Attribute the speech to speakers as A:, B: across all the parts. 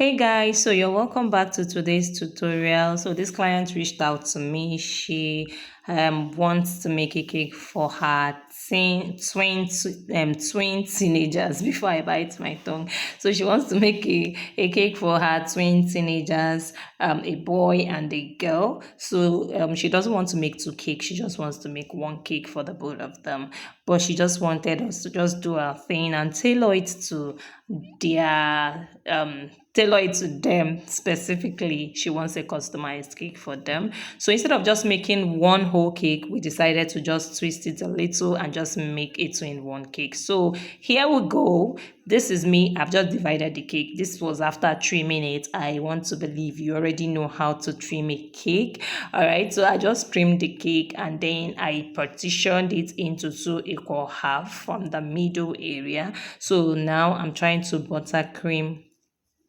A: Hey guys, so you're welcome back to today's tutorial. So this client reached out to me. She wants to make a cake for her twin teenagers. Before I bite my tongue, so she wants to make a cake for her twin teenagers, a boy and a girl. So she doesn't want to make two cakes. She just wants to make one cake for the both of them. But she just wanted us to just do our thing and tailor it to their tailor it to them specifically. She wants a customized cake for them. So instead of just making one whole cake, we decided to just twist it a little and just make a two-in-one cake. So here we go. This is me. I've just divided the cake. This was after 3 minutes. I want to believe you already know how to trim a cake. All right. So I just trimmed the cake and then I partitioned it into two equal half from the middle area. So now I'm trying to buttercream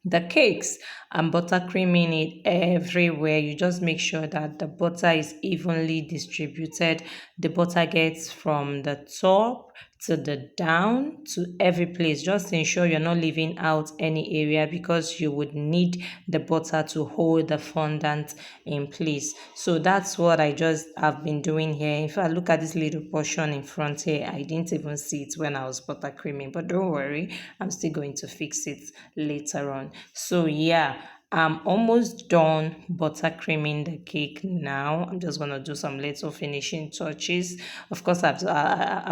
A: the cakes. I'm buttercreaming it everywhere. You just make sure that the butter is evenly distributed. The butter gets from the top to the down to every place. Just ensure you're not leaving out any area because you would need the butter to hold the fondant in place. So that's what I just have been doing here. If I look at this little portion in front here, I didn't even see it when I was buttercreaming, but don't worry, I'm still going to fix it later on. So yeah, I'm almost done buttercreaming the cake now. I'm just gonna do some little finishing touches. Of course, I've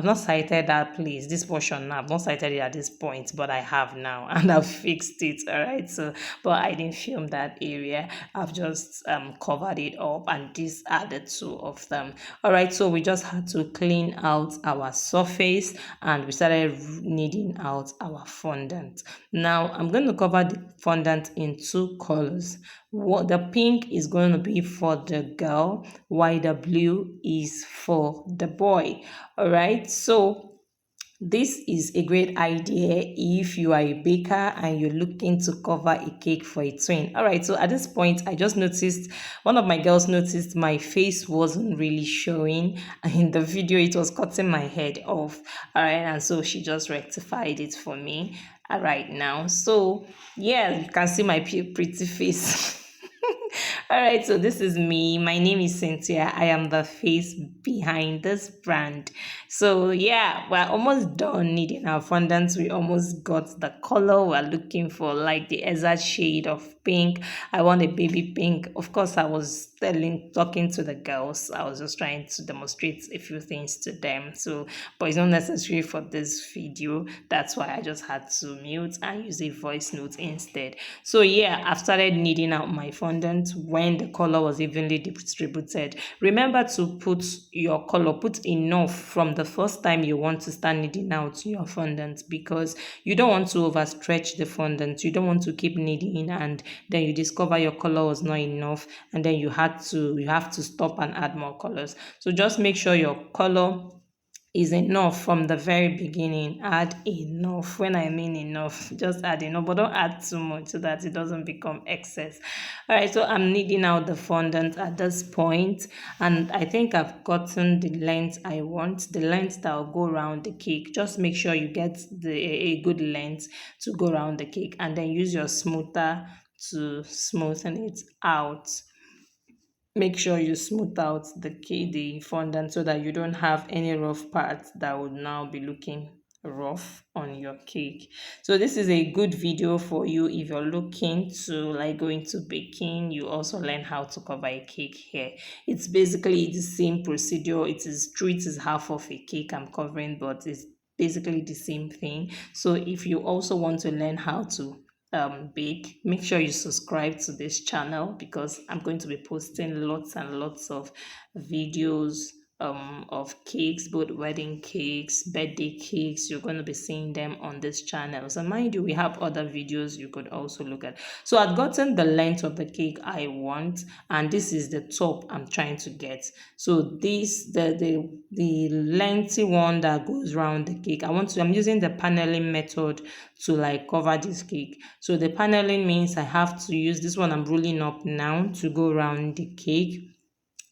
A: not cited that place, this portion now. I've not cited it at this point, but I have now, and I've fixed it. All right. So, but I didn't film that area. I've just covered it up, and these are the two of them. All right. So we just had to clean out our surface, and we started kneading out our fondant. Now I'm going to cover the fondant in two colors. What the pink is going to be for the girl, while the blue is for the boy. All right. So this is a great idea if you are a baker and you're looking to cover a cake for a twin. All right, so at this point, I just noticed one of my girls noticed my face wasn't really showing. In the video, it was cutting my head off. All right, and so she just rectified it for me right now. So, yeah, you can see my pretty face. All right, so this is me. My name is Cynthia. I am the face behind this brand. So yeah, we're almost done kneading our fondant. We almost got the color we're looking for, like the exact shade of pink. I want a baby pink. Of course, I was talking to the girls. I was just trying to demonstrate a few things to them. So, but it's not necessary for this video. That's why I just had to mute and use a voice note instead. So yeah, I've started kneading out my fondant when the color was evenly distributed. Remember to put your color, put enough from the first time you want to start kneading out your fondant, because you don't want to overstretch the fondant. You don't want to keep kneading and then you discover your color was not enough and then you have to stop and add more colors. So just make sure your color is enough from the very beginning. Add enough. When I mean enough, just add enough, but don't add too much so that it doesn't become excess. All right, so I'm kneading out the fondant at this point, and I think I've gotten the length I want, the length that will go around the cake. Just make sure you get a good length to go around the cake, and then use your smoother to smoothen it out. Make sure you smooth out the fondant so that you don't have any rough parts that would now be looking rough on your cake. So this is a good video for you if you're looking to like go into baking. You also learn how to cover a cake here. It's basically the same procedure. It is true, it is half of a cake I'm covering, but it's basically the same thing. So if you also want to learn how to bake, make sure you subscribe to this channel because I'm going to be posting lots and lots of videos of cakes, both wedding cakes, birthday cakes. You're going to be seeing them on this channel. So mind you, we have other videos you could also look at. So I've gotten the length of the cake I want, and this is the top I'm trying to get. So this the lengthy one that goes around the cake. I'm using the paneling method to like cover this cake. So the paneling means I have to use this one I'm rolling up now to go around the cake.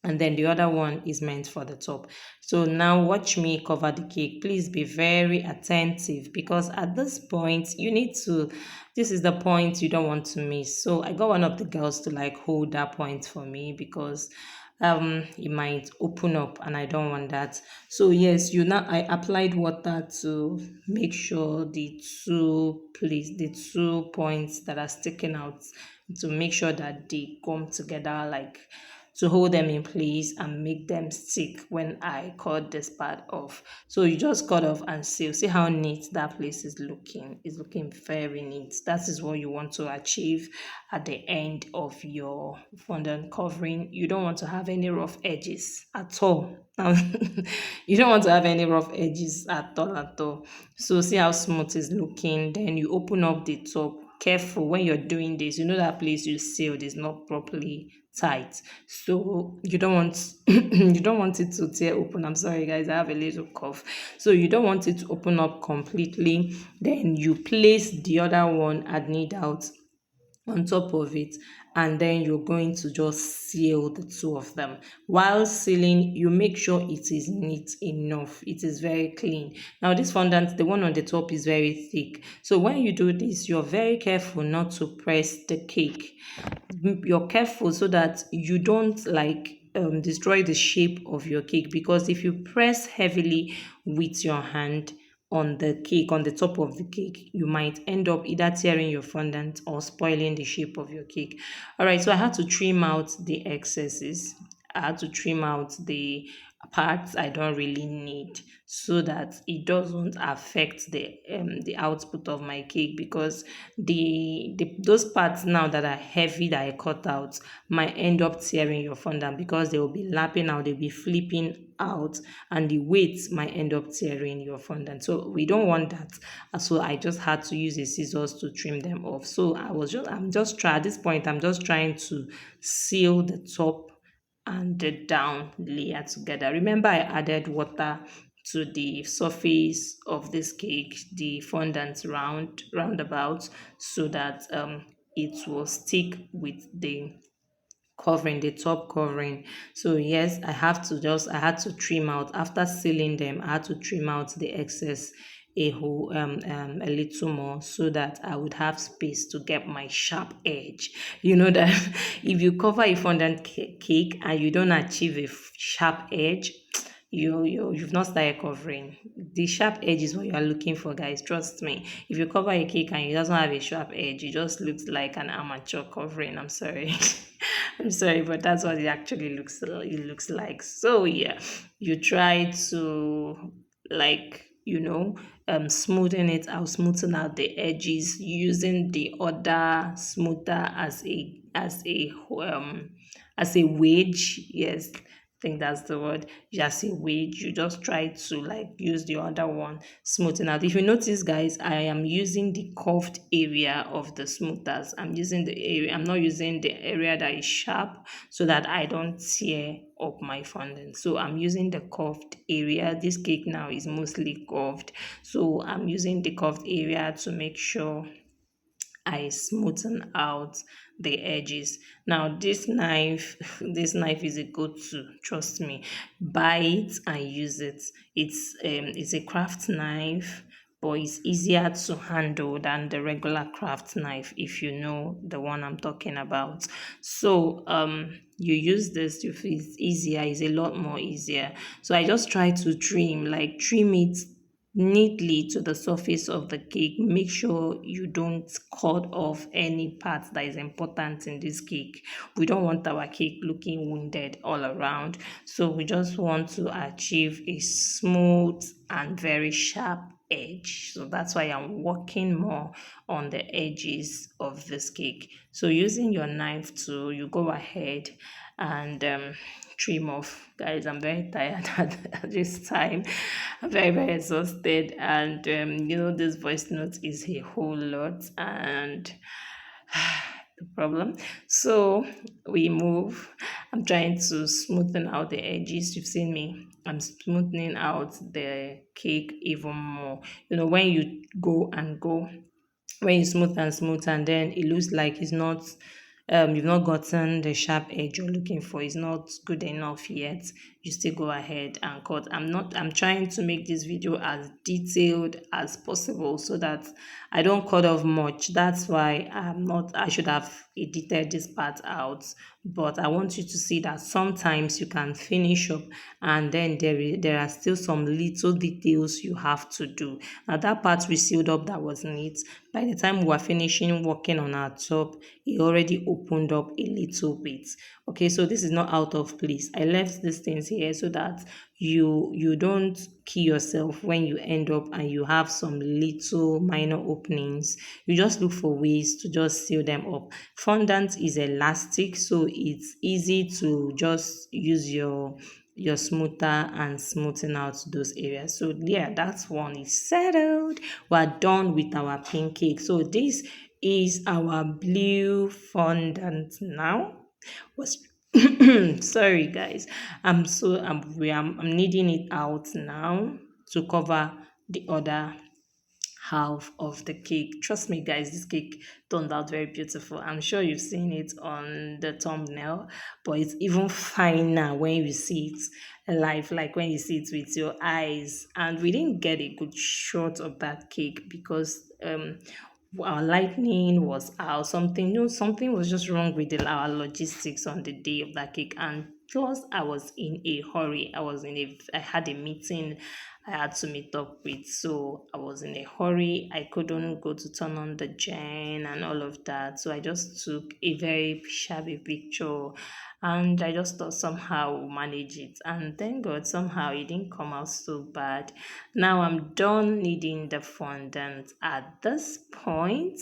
A: and then the other one is meant for the top. So now watch me cover the cake. Please be very attentive, because at this point you need to, this is the point you don't want to miss. So I got one of the girls to like hold that point for me, because it might open up and I don't want that. So yes, you now, I applied water to make sure the two points that are sticking out, to make sure that they come together, like to hold them in place and make them stick when I cut this part off. So you just cut off and seal. See how neat that place is looking. It's looking very neat. That is what you want to achieve at the end of your fondant covering. You don't want to have any rough edges at all. You don't want to have any rough edges at all at all. So see how smooth it's looking. Then you open up the top. Careful when you're doing this. You know that place you sealed is not properly tight, so you don't want you don't want it to tear open. I'm sorry guys, I have a little cough. So you don't want it to open up completely. Then you place the other one and knead out on top of it, and then you're going to just seal the two of them. While sealing, you make sure it is neat enough, it is very clean. Now this fondant, the one on the top, is very thick, so when you do this, you're very careful not to press the cake. You're careful so that you don't like destroy the shape of your cake, because if you press heavily with your hand on the cake, on the top of the cake, you might end up either tearing your fondant or spoiling the shape of your cake. All right, so I had to trim out the excesses. I had to trim out the parts I don't really need, so that it doesn't affect the output of my cake, because the those parts now that are heavy that I cut out might end up tearing your fondant, because they will be lapping out, they'll be flipping out, and the weight might end up tearing your fondant. So we don't want that. So I just had to use a scissors to trim them off. So I'm just trying at this point, I'm just trying to seal the top and the down layer together. Remember, I added water to the surface of this cake, the fondant roundabout, so that it will stick with the covering, the top covering. So yes, I had to trim out after sealing them. I had to trim out the excess a little more, so that I would have space to get my sharp edge. You know that if you cover a fondant cake and you don't achieve a sharp edge, you've not started covering. The sharp edge is what you are looking for, guys. Trust me. If you cover a cake and it doesn't have a sharp edge, it just looks like an amateur covering. I'm sorry. I'm sorry, but that's what it actually looks like. So yeah, you try to, like, smoothing it out, smoothing out the edges using the other smoother as a wedge. Yes, I think that's the word. As a wedge, you just try to like use the other one, smoothing out. If you notice, guys, I am using the curved area of the smoothers. I'm not using the area that is sharp, so that I don't tear up my fondant. So I'm using the curved area. This cake now is mostly curved, so I'm using the curved area to make sure I smoothen out the edges. Now this knife is a go-to. Trust me, buy it and use it. It's a craft knife, but it's easier to handle than the regular craft knife, if you know the one I'm talking about. So you use this, it's easier, it's a lot more easier. So I just try to trim it neatly to the surface of the cake. Make sure you don't cut off any part that is important in this cake. We don't want our cake looking wounded all around, so we just want to achieve a smooth and very sharp edge. So that's why I'm working more on the edges of this cake. So using your knife to, you go ahead and trim off. Guys, I'm very tired at this time. I'm very, very exhausted, and this voice note is a whole lot, and the problem. So we move. I'm trying to smoothen out the edges. You've seen me. I'm smoothing out the cake even more. When you go and go, when you smooth and smooth, and then it looks like it's not you've not gotten the sharp edge you're looking for, is not good enough yet, you still go ahead and cut. I'm trying to make this video as detailed as possible so that I don't cut off much. That's why I should have edited this part out. But I want you to see that sometimes you can finish up and then there are still some little details you have to do. Now that part we sealed up, that was neat. By the time we were finishing working on our top, it already opened up a little bit. Okay, so this is not out of place. I left these things here so that you don't kill yourself when you end up and you have some little minor openings. You just look for ways to just seal them up. Fondant is elastic, so it's easy to just use your smoother and smoothing out those areas. So yeah, that's one is settled. We're done with our pink cake. So this is our blue fondant now. Was sorry guys, I'm kneading it out now to cover the other half of the cake. Trust me guys, this cake turned out very beautiful. I'm sure you've seen it on the thumbnail, but it's even finer when you see it live, like when you see it with your eyes. And we didn't get a good shot of that cake because our lightning was out, something, something was just wrong with our logistics on the day of that cake. And plus I was in a hurry, I had a meeting I had to meet up with, so I was in a hurry. I couldn't go to turn on the gen and all of that, so I just took a very shabby picture and I just thought somehow we'll manage it, and thank God somehow it didn't come out so bad. Now I'm done kneading the fondant at this point.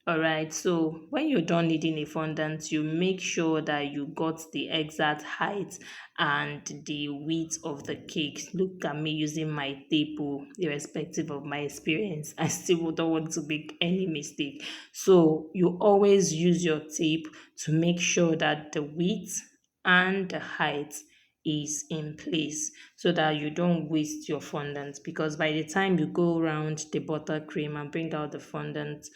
A: All right, so when you're done kneading a fondant, you make sure that you got the exact height and the width of the cake. Look at me using my tape, irrespective of my experience. I still don't want to make any mistake. So you always use your tape to make sure that the width and the height is in place so that you don't waste your fondant, because by the time you go around the buttercream and bring out the fondant,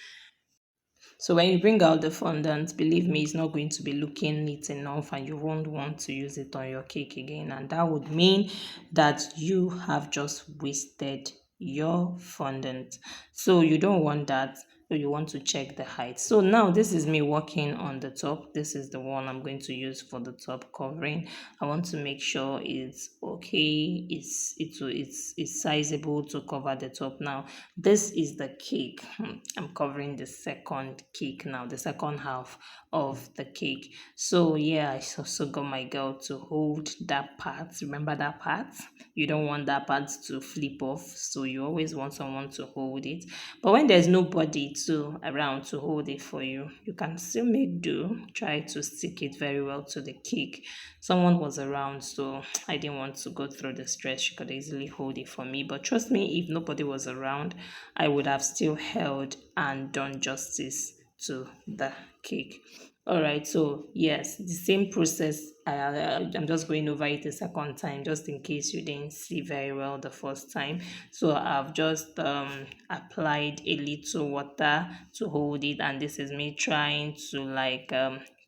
A: so when you bring out the fondant, believe me, it's not going to be looking neat enough and you won't want to use it on your cake again. And that would mean that you have just wasted your fondant. So you don't want that. So you want to check the height. So now this is me working on the top. This is the one I'm going to use for the top covering. I want to make sure it's okay. It's sizable to cover the top. Now this is the cake. I'm covering the second cake now, the second half of the cake. So yeah, I also got my girl to hold that part. Remember that part? You don't want that part to flip off, so you always want someone to hold it. But when there's nobody to around to hold it for you, you can still make do. Try to stick it very well to the cake. Someone was around, so I didn't want to go through the stress. She could easily hold it for me. But trust me, if nobody was around, I would have still held and done justice to the cake. All right, so yes, the same process. I'm just going over it a second time just in case you didn't see very well the first time. So I've just applied a little water to hold it, and this is me trying to like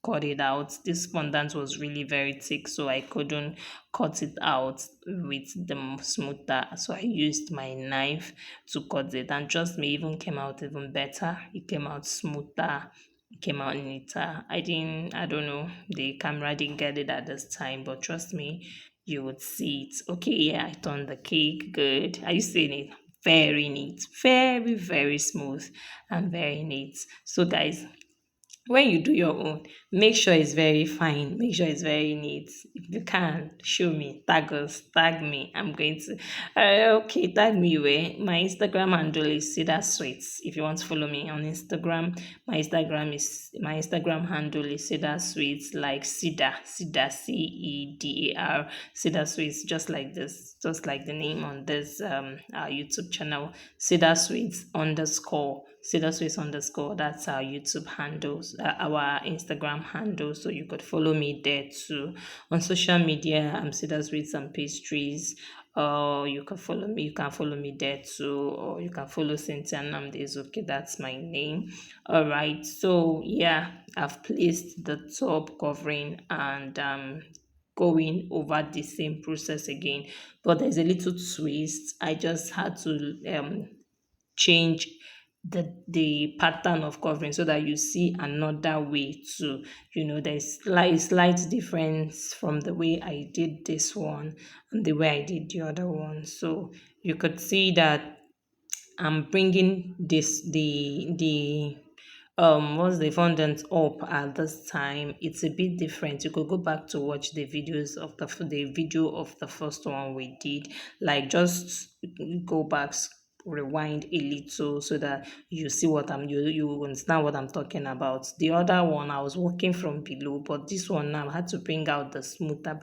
A: cut it out. This fondant was really very thick, so I couldn't cut it out with the smoother, so I used my knife to cut it, and trust me, even came out even better. It came out smoother, it came out neater. I don't know, the camera didn't get it at this time, but trust me, you would see it. Okay, yeah, I turned the cake good. Are you seeing it? Very neat, very very smooth and very neat. So guys, when you do your own, make sure it's very fine, make sure it's very neat. If you can show me, tag us, tag me, I'm going to okay, tag me where my Instagram handle is Cedar Sweets. If you want to follow me on Instagram, my Instagram handle is Cedar Sweets, like Cedar Cedar, Cedar Sweets, just like this, just like the name on this our YouTube channel, Cedar Sweets underscore, Cedar Swiss underscore. That's our YouTube handles, our Instagram handle. So you could follow me there too. On social media, I'm Cedar Sweets and Pastries. or you can follow me. You can follow me there too, or you can follow Cynthia Namdes. Okay, that's my name. All right. So yeah, I've placed the top covering and going over the same process again, but there's a little twist. I just had to change the pattern of covering so that you see another way to, there's slight difference from the way I did this one and the way I did the other one. So you could see that I'm bringing the what's the fondant up at this time. It's a bit different. You could go back to watch the video of the first one we did. Like, just go back, rewind a little so that you see what you understand what I'm talking about. The other one I was working from below, but this one now I had to bring up the smoother,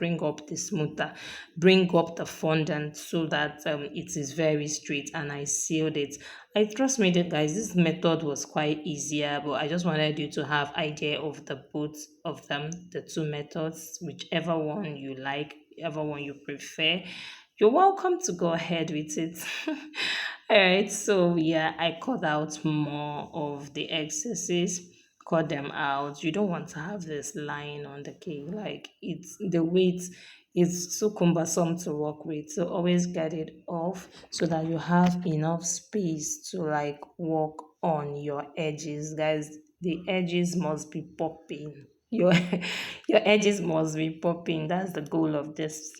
A: bring up the fondant so that it is very straight, and I sealed it. I trust me, guys, this method was quite easier, but I just wanted you to have idea of the both of them, the two methods, whichever one you like, whichever one you prefer. You're welcome to go ahead with it. All right, so yeah, I cut out more of the excesses, cut them out. You don't want to have this line on the cake, like it's the weight is so cumbersome to work with. So always get it off so that you have enough space to like work on your edges, guys. The edges must be popping. Your edges must be popping. That's the goal of this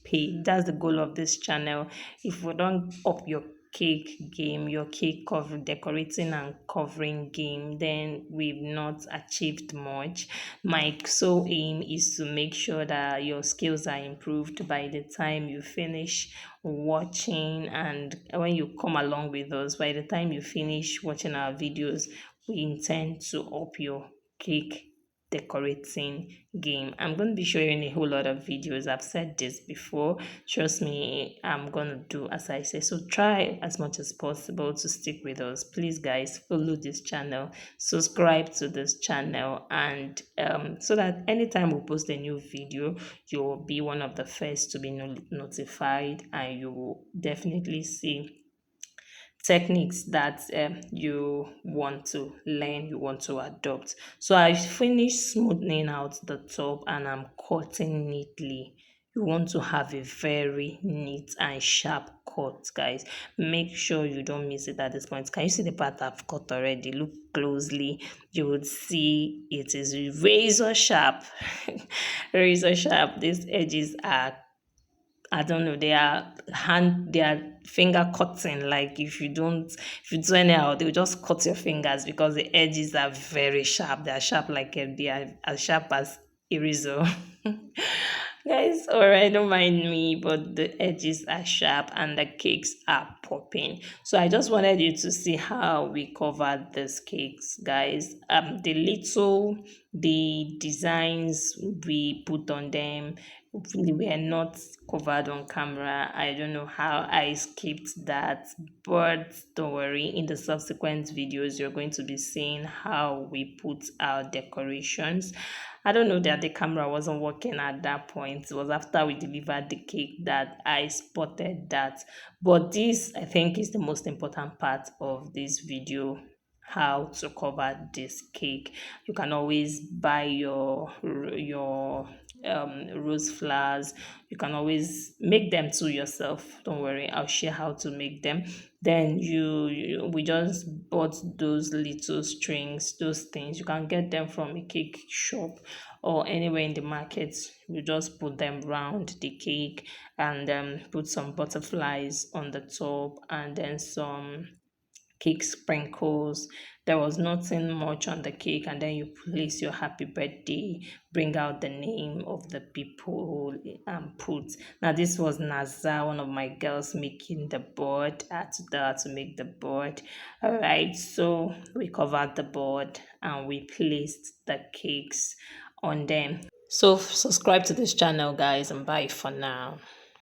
A: pay. That's the goal of this channel. If we don't up your cake game, your cake cover decorating and covering game, then we've not achieved much. My sole aim is to make sure that your skills are improved by the time you finish watching, and when you come along with us, by the time you finish watching our videos, we intend to up your cake decorating game. I'm going to be showing a whole lot of videos. I've said this before. Trust me, I'm going to do as I say. So try as much as possible to stick with us. Please, guys, follow this channel, subscribe to this channel, and so that anytime we post a new video, you'll be one of the first to be notified, and you will definitely see techniques that you want to learn, you want to adopt. So I finished smoothing out the top and I'm cutting neatly. You want to have a very neat and sharp cut, guys. Make sure you don't miss it at this point. Can you see the part I've cut already? Look closely. You would see it is razor sharp. Razor sharp. These edges are, I don't know, they are finger cutting. Like, if you do anyhow, they'll just cut your fingers because the edges are very sharp. They are sharp they are as sharp as eraser. Guys, alright, don't mind me, but the edges are sharp and the cakes are popping. So I just wanted you to see how we covered these cakes, guys. The designs we put on them, they were not covered on camera. I don't know how I skipped that, but don't worry. In the subsequent videos, you're going to be seeing how we put our decorations. I don't know that the camera wasn't working at that point. It was after we delivered the cake that I spotted that. But this, I think, is the most important part of this video, how to cover this cake. You can always buy your rose flowers. You can always make them to yourself. Don't worry, I'll share how to make them. Then we just bought those little strings, those things. You can get them from a cake shop or anywhere in the market. You just put them round the cake and put some butterflies on the top and then some cake sprinkles. There was nothing much on the cake, and then you place your happy birthday, bring out the name of the people, and put. Now, this was Naza, one of my girls, making the board. I had to tell her to make the board. All right, so we covered the board and we placed the cakes on them. So subscribe to this channel, guys, and bye for now.